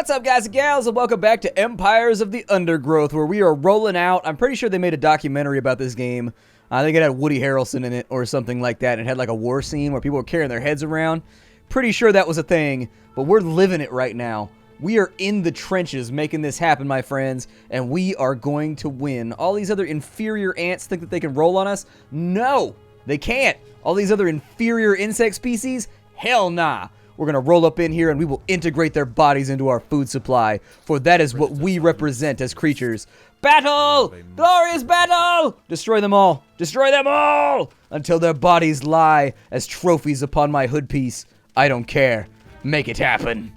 What's up, guys and gals, and welcome back to Empires of the Undergrowth, where we are rolling out. I'm pretty sure they made a documentary about this game. I think it had Woody Harrelson in it or something like that. It had like a war scene where people were carrying their heads around. Pretty sure that was a thing, but we're living it right now. We are in the trenches making this happen, my friends, and we are going to win. All these other inferior ants think that they can roll on us? No, they can't. All these other inferior insect species? Hell nah. We're going to roll up in here and we will integrate their bodies into our food supply, for that is what we represent as creatures. Battle! Glorious battle! Destroy them all! Destroy them all! Until their bodies lie as trophies upon my hoodpiece. I don't care. Make it happen.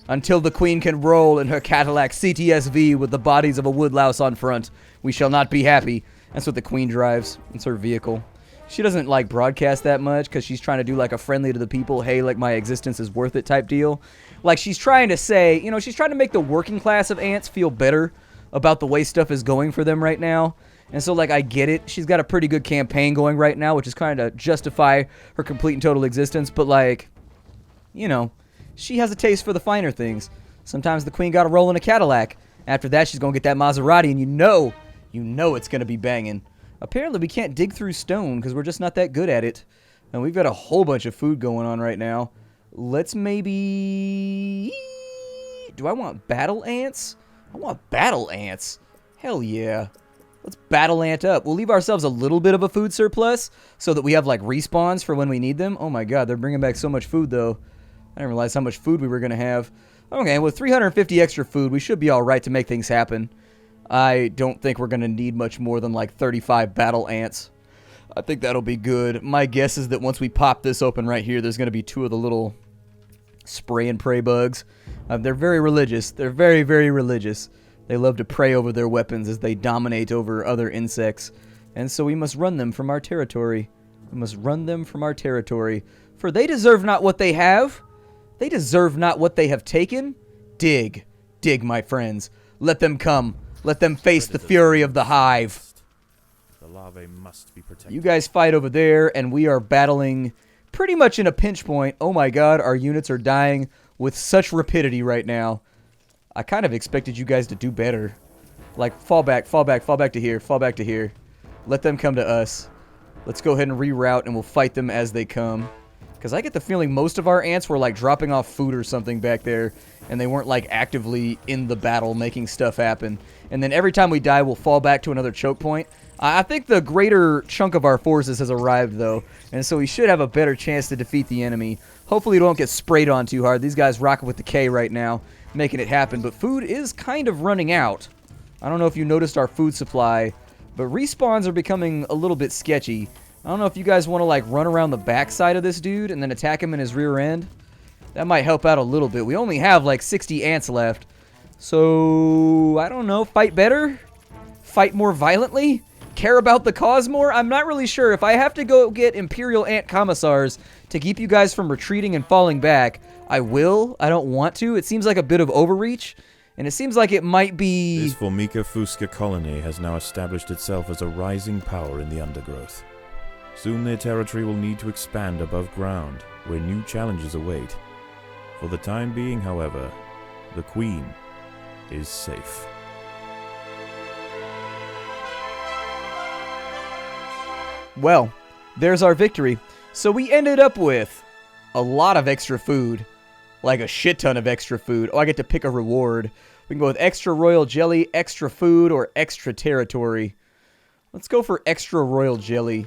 Until the queen can roll in her Cadillac CTSV with the bodies of a woodlouse on front, we shall not be happy. That's what the queen drives. It's her vehicle. She doesn't, like, broadcast that much because she's trying to do, like, a friendly to the people, hey, like, my existence is worth it type deal. Like, she's trying to say, you know, she's trying to make the working class of ants feel better about the way stuff is going for them right now. And so, like, I get it. She's got a pretty good campaign going right now, which is kind of justify her complete and total existence. But, like, you know, she has a taste for the finer things. Sometimes the queen got to roll in a Cadillac. After that, she's going to get that Maserati, and you know it's going to be banging. Apparently, we can't dig through stone because we're just not that good at it. And we've got a whole bunch of food going on right now. Let's maybe... Do I want battle ants? I want battle ants. Hell yeah. Let's battle ant up. We'll leave ourselves a little bit of a food surplus so that we have, like, respawns for when we need them. Oh my god, they're bringing back so much food, though. I didn't realize how much food we were going to have. Okay, with 350 extra food, we should be alright to make things happen. I don't think we're going to need much more than like 35 battle ants. I think that'll be good. My guess is that once we pop this open right here, there's going to be two of the little spray and pray bugs. They're very religious. They're very, very religious. They love to pray over their weapons as they dominate over other insects. And so we must run them from our territory. We must run them from our territory. For they deserve not what they have. They deserve not what they have taken. Dig. Dig, my friends. Let them come. Let them face the fury of the hive. The larvae must be protected. You guys fight over there, and we are battling pretty much in a pinch point. Oh my god, our units are dying with such rapidity right now. I kind of expected you guys to do better. Like, fall back, fall back, fall back to here, fall back to here. Let them come to us. Let's go ahead and reroute, and we'll fight them as they come. Because I get the feeling most of our ants were, like, dropping off food or something back there, and they weren't, like, actively in the battle making stuff happen. And then every time we die, we'll fall back to another choke point. I think the greater chunk of our forces has arrived, though, and so we should have a better chance to defeat the enemy. Hopefully we don't get sprayed on too hard. These guys rocking with the K right now, making it happen. But food is kind of running out. I don't know if you noticed our food supply, but respawns are becoming a little bit sketchy. I don't know if you guys want to, like, run around the backside of this dude and then attack him in his rear end. That might help out a little bit. We only have, like, 60 ants left. So, I don't know. Fight better? Fight more violently? Care about the cause more? I'm not really sure. If I have to go get Imperial Ant Commissars to keep you guys from retreating and falling back, I will. I don't want to. It seems like a bit of overreach. And it seems like it might be... This Formica Fusca colony has now established itself as a rising power in the Undergrowth. Soon their territory will need to expand above ground, where new challenges await. For the time being, however, the Queen is safe. Well, there's our victory. So we ended up with a lot of extra food. Like a shit ton of extra food. Oh, I get to pick a reward. We can go with extra royal jelly, extra food, or extra territory. Let's go for extra royal jelly.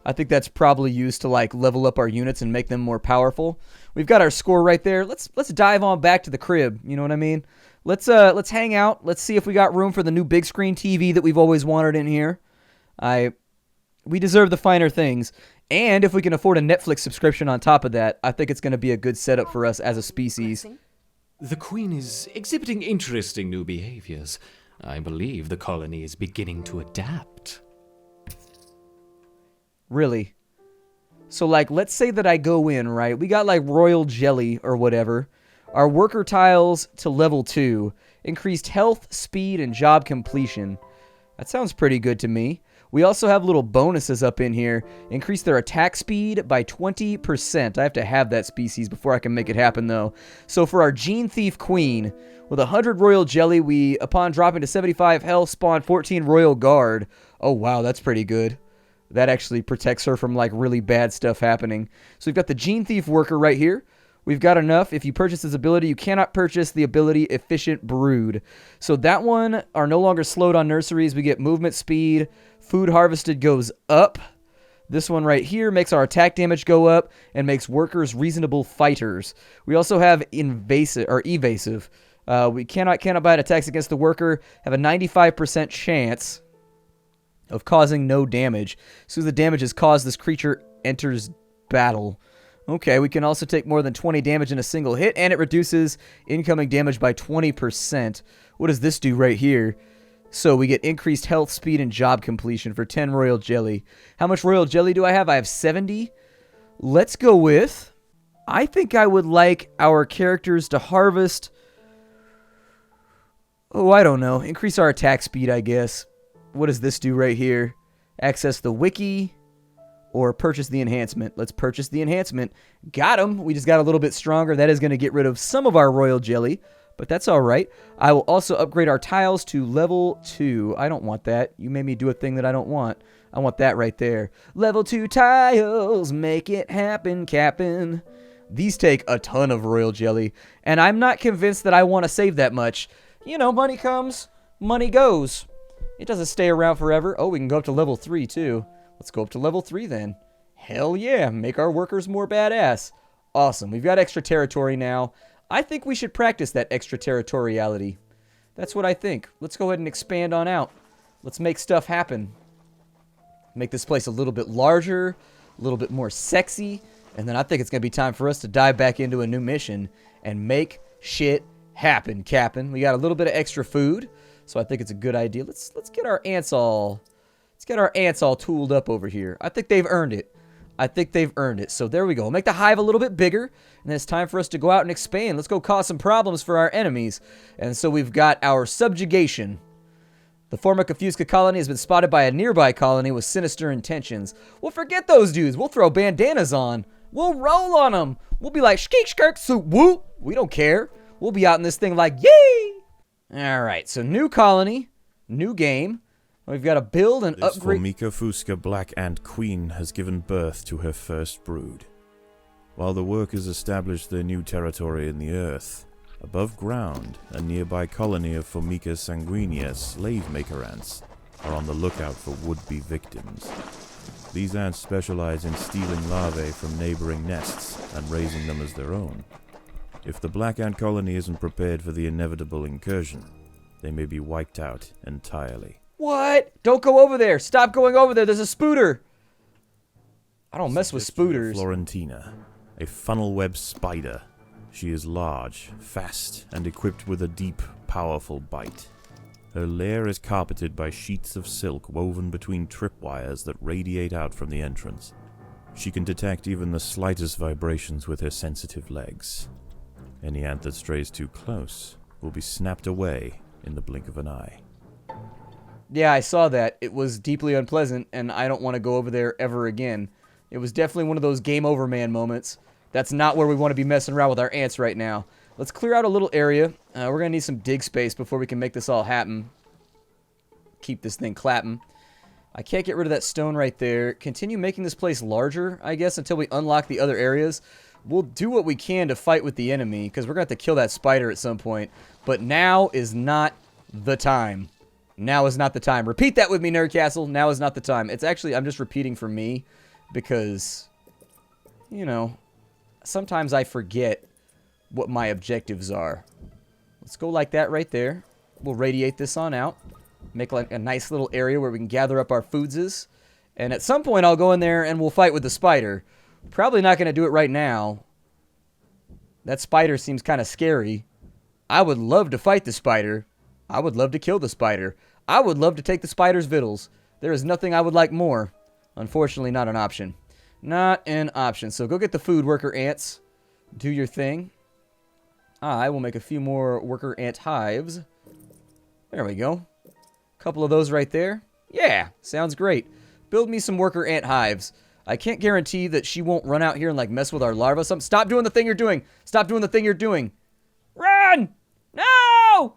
I think that's probably used to, like, level up our units and make them more powerful. We've got our score right there. Let's dive on back to the crib. You know what I mean? Let's hang out. Let's see if we got room for the new big screen TV that we've always wanted in here. We deserve the finer things. And if we can afford a Netflix subscription on top of that, I think it's going to be a good setup for us as a species. The Queen is exhibiting interesting new behaviors. I believe the colony is beginning to adapt. Really? So, like, let's say that I go in, right? We got, like, royal jelly or whatever. Our worker tiles to level 2. Increased health, speed, and job completion. That sounds pretty good to me. We also have little bonuses up in here. Increase their attack speed by 20%. I have to have that species before I can make it happen, though. So for our Gene Thief Queen, with 100 Royal Jelly, we, upon dropping to 75 health, spawn 14 Royal Guard. Oh, wow, that's pretty good. That actually protects her from, like, really bad stuff happening. So we've got the Gene Thief Worker right here. We've got enough. If you purchase this ability, you cannot purchase the ability Efficient Brood. So that one are no longer slowed on nurseries. We get movement speed. Food harvested goes up. This one right here makes our attack damage go up and makes workers reasonable fighters. We also have evasive. We cannot bite attacks against the worker. Have a 95% chance of causing no damage. As soon as the damage is caused, this creature enters battle. Okay, we can also take more than 20 damage in a single hit, and it reduces incoming damage by 20%. What does this do right here? So we get increased health, speed, and job completion for 10 Royal Jelly. How much Royal Jelly do I have? I have 70. Let's go with... I think I would like our characters to harvest... Oh, I don't know. Increase our attack speed, I guess. What does this do right here? Access the wiki... or purchase the enhancement. Let's purchase the enhancement. Got him. We just got a little bit stronger. That is going to get rid of some of our Royal Jelly, but that's all right. I will also upgrade our tiles to level 2. I don't want that. You made me do a thing that I don't want. I want that right there. Level 2 tiles. Make it happen, Captain. These take a ton of Royal Jelly, and I'm not convinced that I want to save that much. You know, money comes, money goes. It doesn't stay around forever. Oh, we can go up to level 3, too. Let's go up to level 3 then. Hell yeah, make our workers more badass. Awesome, we've got extra territory now. I think we should practice that extraterritoriality. That's what I think. Let's go ahead and expand on out. Let's make stuff happen. Make this place a little bit larger, a little bit more sexy, and then I think it's going to be time for us to dive back into a new mission and make shit happen, Captain. We got a little bit of extra food, so I think it's a good idea. Let's get our ants all... Let's get our ants all tooled up over here. I think they've earned it. I think they've earned it. So there we go. We'll make the hive a little bit bigger. And then it's time for us to go out and expand. Let's go cause some problems for our enemies. And so we've got our subjugation. The Formica fusca colony has been spotted by a nearby colony with sinister intentions. Well, forget those dudes. We'll throw bandanas on. We'll roll on them. We'll be like, skeek, skirk, soup, whoop. We don't care. We'll be out in this thing like, yay! All right, so new colony, new game. We've got to build and upgrade... This Formica fusca Black Ant Queen has given birth to her first brood. While the workers establish their new territory in the earth, above ground, a nearby colony of Formica sanguinea slave maker ants are on the lookout for would-be victims. These ants specialize in stealing larvae from neighboring nests and raising them as their own. If the black ant colony isn't prepared for the inevitable incursion, they may be wiped out entirely. What? Don't go over there. Stop going over there. There's a spooter. I don't mess with spooters. Florentina, a funnel web spider. She is large, fast, and equipped with a deep, powerful bite. Her lair is carpeted by sheets of silk woven between tripwires that radiate out from the entrance. She can detect even the slightest vibrations with her sensitive legs. Any ant that strays too close will be snapped away in the blink of an eye. Yeah, I saw that. It was deeply unpleasant, and I don't want to go over there ever again. It was definitely one of those game over man moments. That's not where we want to be messing around with our ants right now. Let's clear out a little area. We're going to need some dig space before we can make this all happen. Keep this thing clapping. I can't get rid of that stone right there. Continue making this place larger, I guess, until we unlock the other areas. We'll do what we can to fight with the enemy, because we're going to have to kill that spider at some point. But now is not the time. Now is not the time. Repeat that with me, Nerdcastle. Now is not the time. It's actually, I'm just repeating for me, because, you know, sometimes I forget what my objectives are. Let's go like that right there. We'll radiate this on out. Make like a nice little area where we can gather up our foodses. And at some point I'll go in there and we'll fight with the spider. Probably not going to do it right now. That spider seems kind of scary. I would love to fight the spider. I would love to kill the spider. I would love to take the spider's victuals. There is nothing I would like more. Unfortunately, not an option. Not an option. So go get the food, worker ants. Do your thing. I will make a few more worker ant hives. There we go. Couple of those right there. Yeah, sounds great. Build me some worker ant hives. I can't guarantee that she won't run out here and, like, mess with our larvae or something. Stop doing the thing you're doing. Stop doing the thing you're doing. Run! No!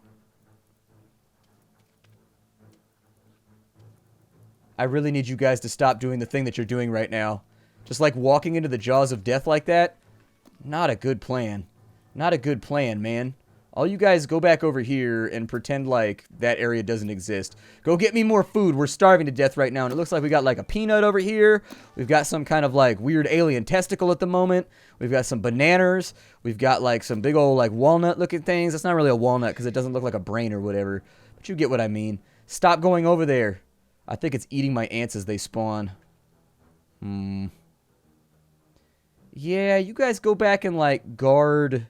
I really need you guys to stop doing the thing that you're doing right now. Just, like, walking into the jaws of death like that. Not a good plan. Not a good plan, man. All you guys go back over here and pretend like that area doesn't exist. Go get me more food. We're starving to death right now. And it looks like we got like a peanut over here. We've got some kind of like weird alien testicle at the moment. We've got some bananas. We've got like some big old like walnut looking things. That's not really a walnut because it doesn't look like a brain or whatever. But you get what I mean. Stop going over there. I think it's eating my ants as they spawn. Yeah, you guys go back and like guard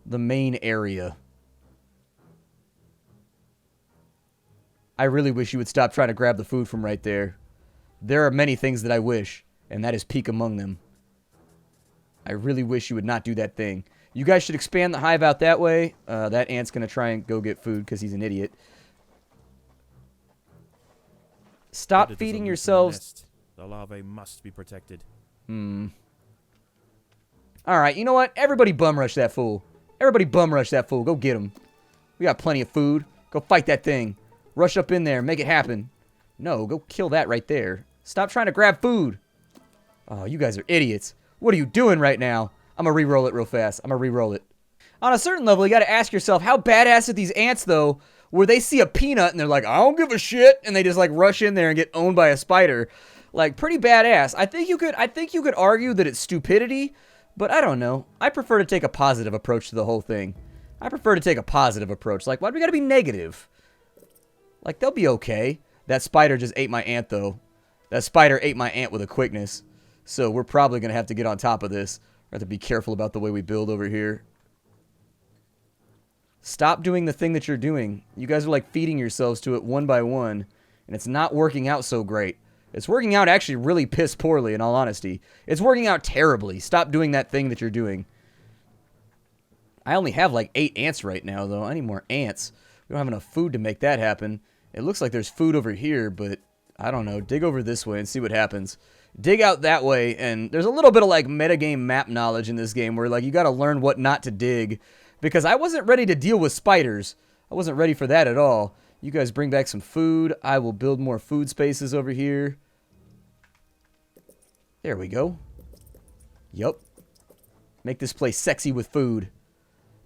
the main area. I really wish you would stop trying to grab the food from right there. There are many things that I wish, and that is peak among them. I really wish you would not do that thing. You guys should expand the hive out that way. That ant's going to try and go get food because he's an idiot. Stop feeding yourselves. The larvae must be protected. Alright, you know what? Everybody bum rush that fool. Everybody bum rush that fool. Go get him. We got plenty of food. Go fight that thing. Rush up in there. Make it happen. No, go kill that right there. Stop trying to grab food. Oh, you guys are idiots. What are you doing right now? I'm going to re-roll it real fast. I'm going to re-roll it. On a certain level, you got to ask yourself, how badass are these ants, though, where they see a peanut and they're like, I don't give a shit, and they just, like, rush in there and get owned by a spider. Like, pretty badass. I think you could argue that it's stupidity, but I don't know. I prefer to take a positive approach to the whole thing. I prefer to take a positive approach. Like, why do we gotta be negative? Like, they'll be okay. That spider just ate my ant, though. That spider ate my ant with a quickness. So we're probably gonna have to get on top of this. We have to be careful about the way we build over here. Stop doing the thing that you're doing. You guys are, like, feeding yourselves to it one by one. And it's not working out so great. It's working out actually really piss poorly, in all honesty. It's working out terribly. Stop doing that thing that you're doing. I only have like 8 ants right now, though. I need more ants. We don't have enough food to make that happen. It looks like there's food over here, but I don't know. Dig over this way and see what happens. Dig out that way, and there's a little bit of like metagame map knowledge in this game where like you got to learn what not to dig. Because I wasn't ready to deal with spiders. I wasn't ready for that at all. You guys bring back some food. I will build more food spaces over here. There we go. Yup. Make this place sexy with food.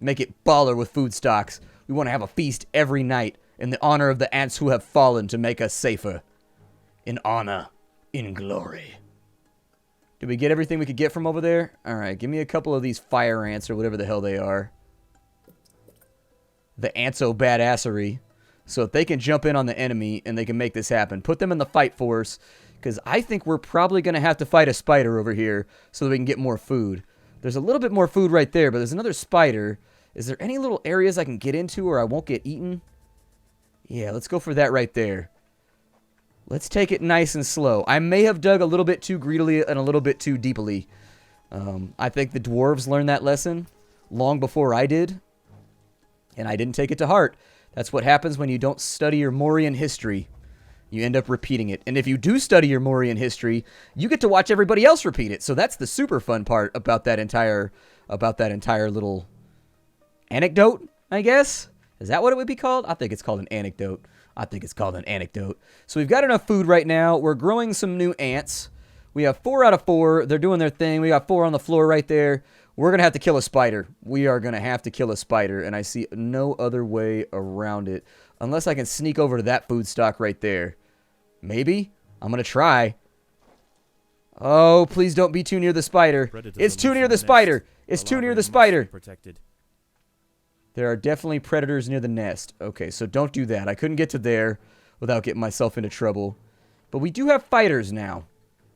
Make it baller with food stocks. We want to have a feast every night in the honor of the ants who have fallen to make us safer. In honor. In glory. Did we get everything we could get from over there? Alright, give me a couple of these fire ants or whatever the hell they are. The antso badassery. So if they can jump in on the enemy and they can make this happen. Put them in the fight force. Because I think we're probably going to have to fight a spider over here so that we can get more food. There's a little bit more food right there, but there's another spider. Is there any little areas I can get into where I won't get eaten? Yeah, let's go for that right there. Let's take it nice and slow. I may have dug a little bit too greedily and a little bit too deeply. I think the dwarves learned that lesson long before I did. And I didn't take it to heart. That's what happens when you don't study your Mauryan history. You end up repeating it. And if you do study your Mauryan history, you get to watch everybody else repeat it. So that's the super fun part about that entire little anecdote, I guess. Is that what it would be called? I think it's called an anecdote. I think it's called an anecdote. So we've got enough food right now. We're growing some new ants. We have 4 out of 4. They're doing their thing. We got 4 on the floor right there. We're going to have to kill a spider. We are going to have to kill a spider. And I see no other way around it. Unless I can sneak over to that food stock right there. Maybe? I'm going to try. Oh, please don't be too near the spider. It's too near the spider. It's too near the spider. There are definitely predators near the nest. Okay, so don't do that. I couldn't get to there without getting myself into trouble. But we do have fighters now.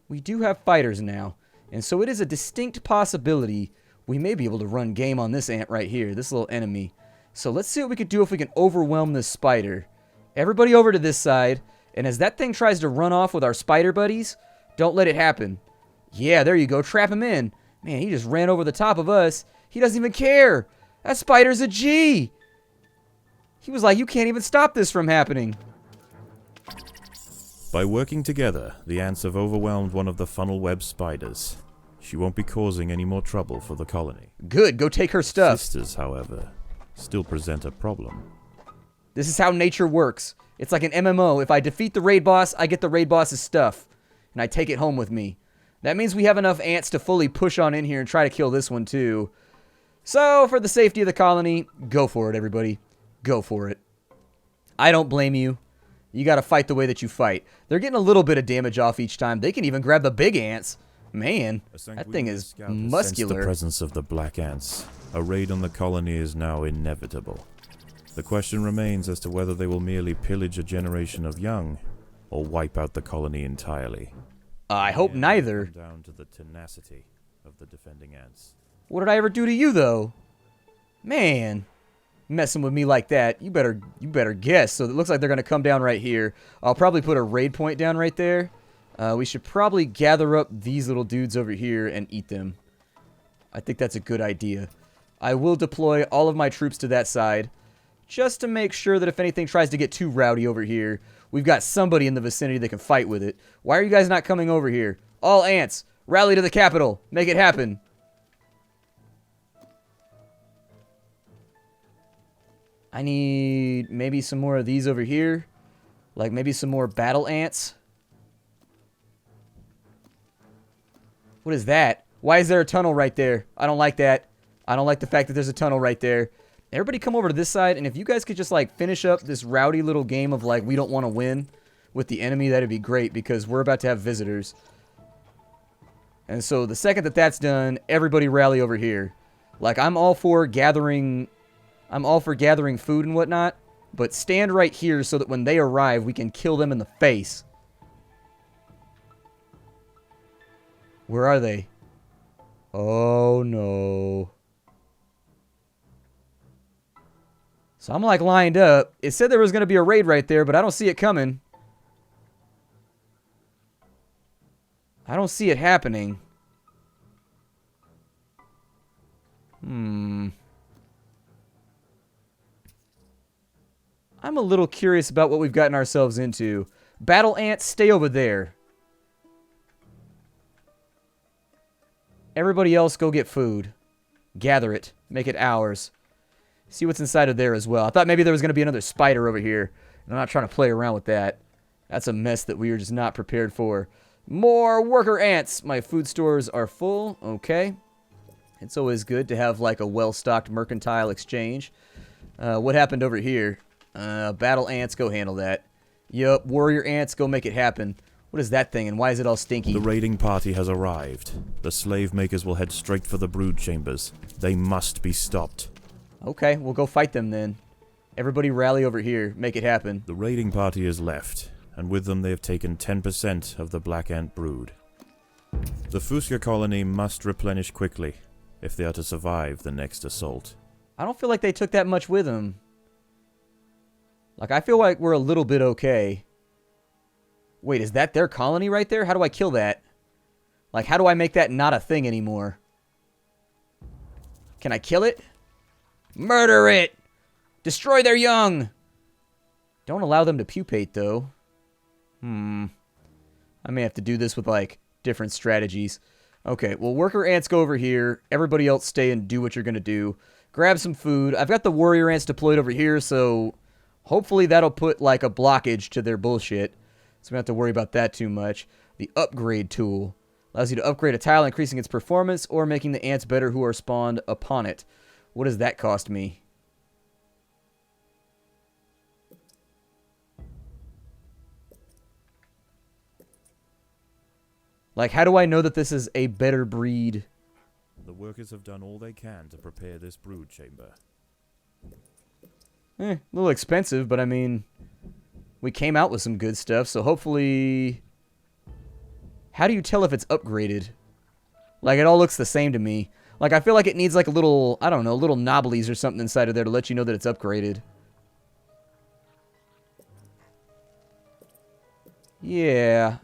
We do have fighters now. And so it is a distinct possibility we may be able to run game on this ant right here, this little enemy. So let's see what we can do if we can overwhelm this spider. Everybody over to this side. And as that thing tries to run off with our spider buddies, don't let it happen. Yeah, there you go. Trap him in. Man, he just ran over the top of us. He doesn't even care. That spider's a G. He was like, you can't even stop this from happening. By working together, the ants have overwhelmed one of the funnel web spiders. She won't be causing any more trouble for the colony. Good, go take her stuff. Sisters, however, still present a problem. This is how nature works. It's like an MMO. If I defeat the raid boss, I get the raid boss's stuff. And I take it home with me. That means we have enough ants to fully push on in here and try to kill this one too. So, for the safety of the colony, go for it, everybody. Go for it. I don't blame you. You gotta fight the way that you fight. They're getting a little bit of damage off each time. They can even grab the big ants. Man, that thing is muscular. The presence of the black ants. A raid on the colony is now inevitable. The question remains as to whether they will merely pillage a generation of young, or wipe out the colony entirely. I hope neither. Down to the tenacity of the defending ants. What did I ever do to you, though? Man, messing with me like that, you better guess. So it looks like they're gonna come down right here. I'll probably put a raid point down right there. We should probably gather up these little dudes over here and eat them. I think that's a good idea. I will deploy all of my troops to that side, just to make sure that if anything tries to get too rowdy over here, we've got somebody in the vicinity that can fight with it. Why are you guys not coming over here? All ants, rally to the capital. Make it happen. I need maybe some more of these over here. Like maybe some more battle ants. What is that? Why is there a tunnel right there? I don't like that. I don't like the fact that there's a tunnel right there. Everybody come over to this side, and if you guys could just, like, finish up this rowdy little game of, like, we don't want to win with the enemy, that'd be great, because we're about to have visitors. And so the second that that's done, everybody rally over here. Like, I'm all for gathering food and whatnot, but stand right here so that when they arrive, we can kill them in the face. Where are they? Oh, no. So I'm like lined up. It said there was going to be a raid right there, but I don't see it coming. I don't see it happening. I'm a little curious about what we've gotten ourselves into. Battle ants, stay over there. Everybody else go get food. Gather it. Make it ours. See what's inside of there as well. I thought maybe there was going to be another spider over here. And I'm not trying to play around with that. That's a mess that we are just not prepared for. More worker ants. My food stores are full. Okay. It's always good to have like a well-stocked mercantile exchange. What happened over here? Battle ants, go handle that. Yup, warrior ants, go make it happen. What is that thing and why is it all stinky? The raiding party has arrived. The slave makers will head straight for the brood chambers. They must be stopped. Okay, we'll go fight them then. Everybody rally over here. Make it happen. The raiding party is left, and with them they have taken 10% of the black ant brood. The Fuska colony must replenish quickly if they are to survive the next assault. I don't feel like they took that much with them. Like, I feel like we're a little bit okay. Wait, is that their colony right there? How do I kill that? Like, how do I make that not a thing anymore? Can I kill it? Murder it! Destroy their young! Don't allow them to pupate, though. I may have to do this with, like, different strategies. Okay, well, worker ants go over here. Everybody else stay and do what you're going to do. Grab some food. I've got the warrior ants deployed over here, so hopefully that'll put, like, a blockage to their bullshit. So we don't have to worry about that too much. The upgrade tool allows you to upgrade a tile, increasing its performance or making the ants better who are spawned upon it. What does that cost me? Like, how do I know that this is a better breed? The workers have done all they can to prepare this brood chamber. A little expensive, but I mean, we came out with some good stuff, so hopefully... How do you tell if it's upgraded? Like, it all looks the same to me. Like, I feel like it needs, like, a little, I don't know, little knobblies or something inside of there to let you know that it's upgraded. Yeah.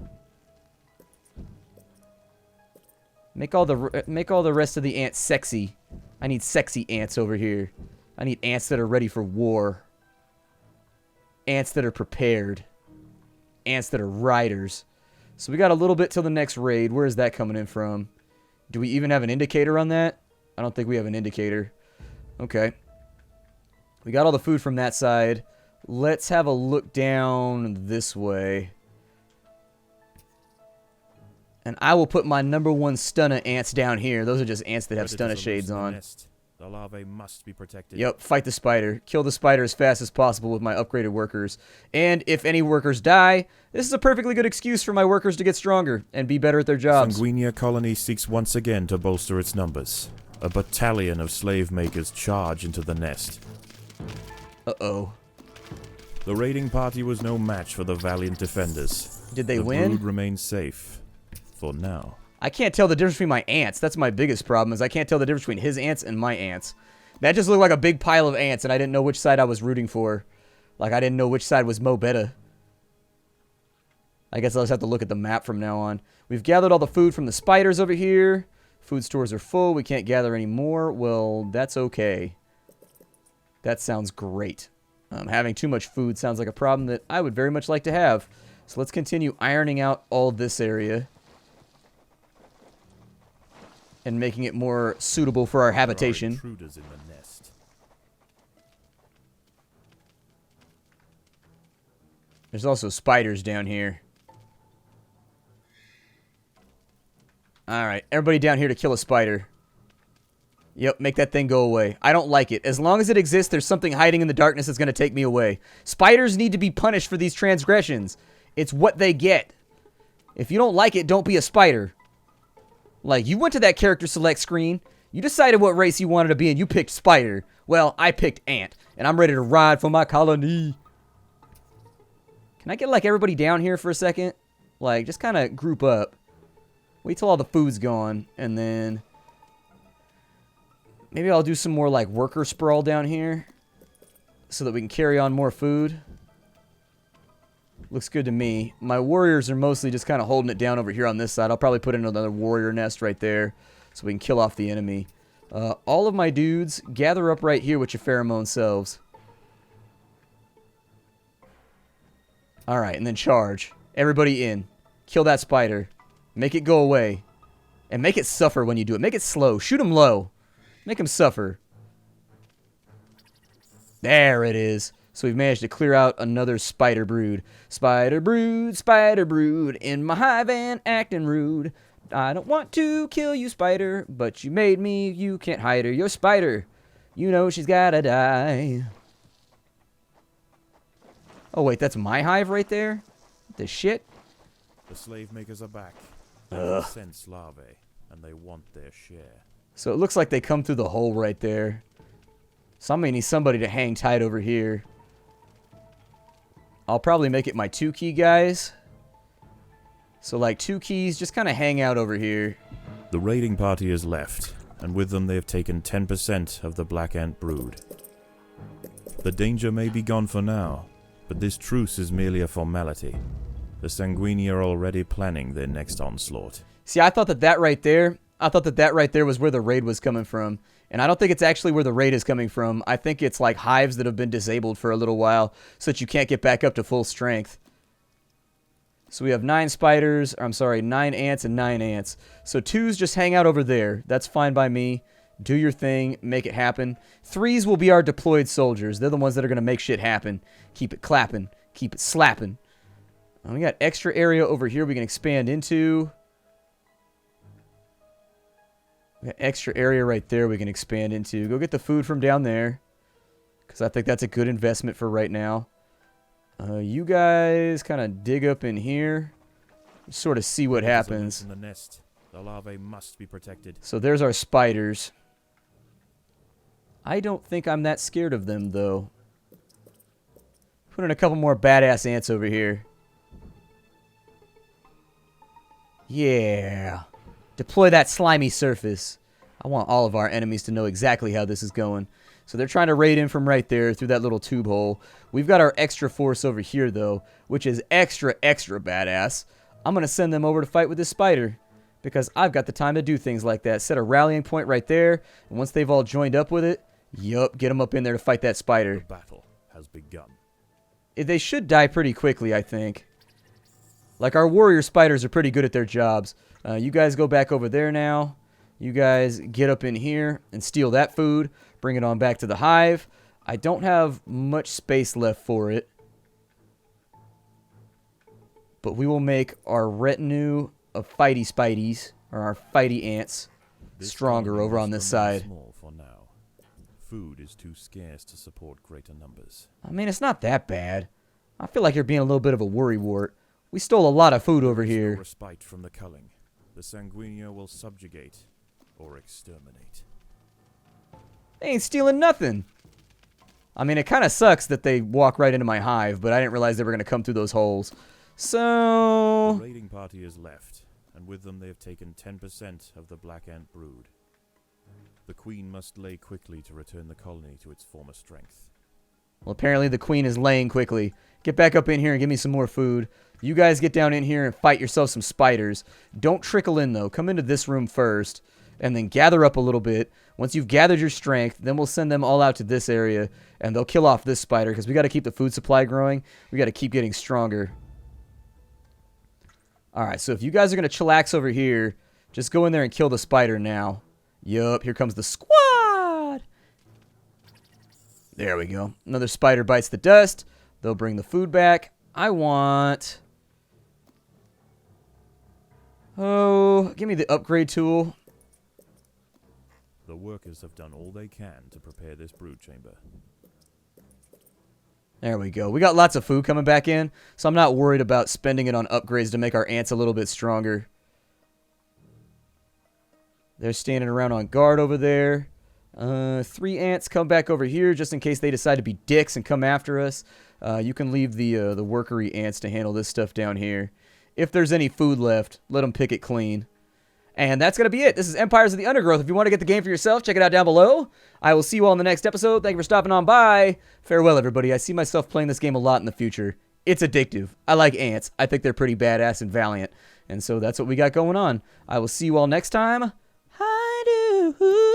Make all the rest of the ants sexy. I need sexy ants over here. I need ants that are ready for war. Ants that are prepared. ants that are riders. So we got a little bit till the next raid. Where is that coming in from? Do we even have an indicator on that? I don't think we have an indicator. Okay. We got all the food from that side. Let's have a look down this way. And I will put my #1 stunner ants down here. Those are just ants that have stunner shades on. The larvae must be protected. Yep, fight the spider. Kill the spider as fast as possible with my upgraded workers. And if any workers die, this is a perfectly good excuse for my workers to get stronger and be better at their jobs. Sanguinia colony seeks once again to bolster its numbers. A battalion of slave makers charge into the nest. Uh-oh. The raiding party was no match for the valiant defenders. Did they the win? brood remains safe. For now. I can't tell the difference between my ants. That's my biggest problem, is I can't tell the difference between his ants and my ants. That just looked like a big pile of ants, and I didn't know which side I was rooting for. Like, I didn't know which side was Mo better. I guess I'll just have to look at the map from now on. We've gathered all the food from the spiders over here. Food stores are full. We can't gather any more. Well, that's okay. That sounds great. Having too much food sounds like a problem that I would very much like to have. So let's continue ironing out all this area. And making it more suitable for our habitation. There are intruders in the nest. There's also spiders down here. Alright, everybody down here to kill a spider. Yep, make that thing go away. I don't like it. As long as it exists, there's something hiding in the darkness that's going to take me away. Spiders need to be punished for these transgressions. It's what they get. If you don't like it, don't be a spider. Like, you went to that character select screen, you decided what race you wanted to be, and you picked spider. Well, I picked ant, and I'm ready to ride for my colony. Can I get, like, everybody down here for a second? Like, just kind of group up. Wait till all the food's gone, and then... maybe I'll do some more, like, worker sprawl down here, so that we can carry on more food. Looks good to me. My warriors are mostly just kind of holding it down over here on this side. I'll probably put in another warrior nest right there so we can kill off the enemy. All of my dudes, gather up right here with your pheromone selves. Alright, and then charge. Everybody in. Kill that spider. Make it go away. And make it suffer when you do it. Make it slow. Shoot him low. Make him suffer. There it is. So we've managed to clear out another spider brood. Spider brood, in my hive and acting rude. I don't want to kill you, spider, but you made me, you can't hide her. You're spider. You know she's gotta die. Oh, wait, that's my hive right there? The shit? The slave makers are back. They sense larvae, and they want their share. So it looks like they come through the hole right there. Somebody needs somebody to hang tight over here. I'll probably make it my 2 key guys. So like 2 keys, just kind of hang out over here. The raiding party is left, and with them they have taken 10% of the black ant brood. The danger may be gone for now, but this truce is merely a formality. The Sanguini are already planning their next onslaught. See, I thought that right there was where the raid was coming from. And I don't think it's actually where the raid is coming from. I think it's like hives that have been disabled for a little while so that you can't get back up to full strength. So we have 9 spiders, or I'm sorry, 9 ants and 9 ants. So 2s just hang out over there. That's fine by me. Do your thing. Make it happen. 3s will be our deployed soldiers. They're the ones that are going to make shit happen. Keep it clapping. Keep it slapping. We got extra area over here we can expand into. We got extra area right there we can expand into. Go get the food from down there, because I think that's a good investment for right now. You guys kind of dig up in here. Sort of see what happens. In the nest. The larvae must be protected. So there's our spiders. I don't think I'm that scared of them, though. Put in a couple more badass ants over here. Yeah. Deploy that slimy surface. I want all of our enemies to know exactly how this is going. So they're trying to raid in from right there through that little tube hole. We've got our extra force over here, though, which is extra badass. I'm going to send them over to fight with this spider, because I've got the time to do things like that. Set a rallying point right there, and once they've all joined up with it, yup, get them up in there to fight that spider. The battle has begun. They should die pretty quickly, I think. Like, our warrior spiders are pretty good at their jobs. You guys go back over there now. You guys get up in here and steal that food. Bring it on back to the hive. I don't have much space left for it. But we will make our retinue of fighty spideys, or our fighty ants, stronger over on this side. Small for now. Food is too scarce to support greater numbers. I mean, it's not that bad. I feel like you're being a little bit of a worrywart. We stole a lot of food over here. No respite from the culling. The Sanguinio will subjugate or exterminate. They ain't stealing nothing. I mean, it kind of sucks that they walk right into my hive, but I didn't realize they were going to come through those holes. So... The raiding party is left, and with them they have taken 10% of the black ant brood. The queen must lay quickly to return the colony to its former strength. Well, apparently the queen is laying quickly. Get back up in here and give me some more food. You guys get down in here and fight yourself some spiders. Don't trickle in, though. Come into this room first, and then gather up a little bit. Once you've gathered your strength, then we'll send them all out to this area, and they'll kill off this spider, because we got to keep the food supply growing. We got to keep getting stronger. Alright, so if you guys are going to chillax over here, just go in there and kill the spider now. Yup, here comes the squad! There we go. Another spider bites the dust. They'll bring the food back. I want... Oh, give me the upgrade tool. The workers have done all they can to prepare this brood chamber. There we go. We got lots of food coming back in, so I'm not worried about spending it on upgrades to make our ants a little bit stronger. They're standing around on guard over there. 3 ants come back over here just in case they decide to be dicks and come after us. You can leave the workery ants to handle this stuff down here. If there's any food left, let them pick it clean. And that's going to be it. This is Empires of the Undergrowth. If you want to get the game for yourself, check it out down below. I will see you all in the next episode. Thank you for stopping on by. Farewell, everybody. I see myself playing this game a lot in the future. It's addictive. I like ants. I think they're pretty badass and valiant. And so that's what we got going on. I will see you all next time. Hi-do.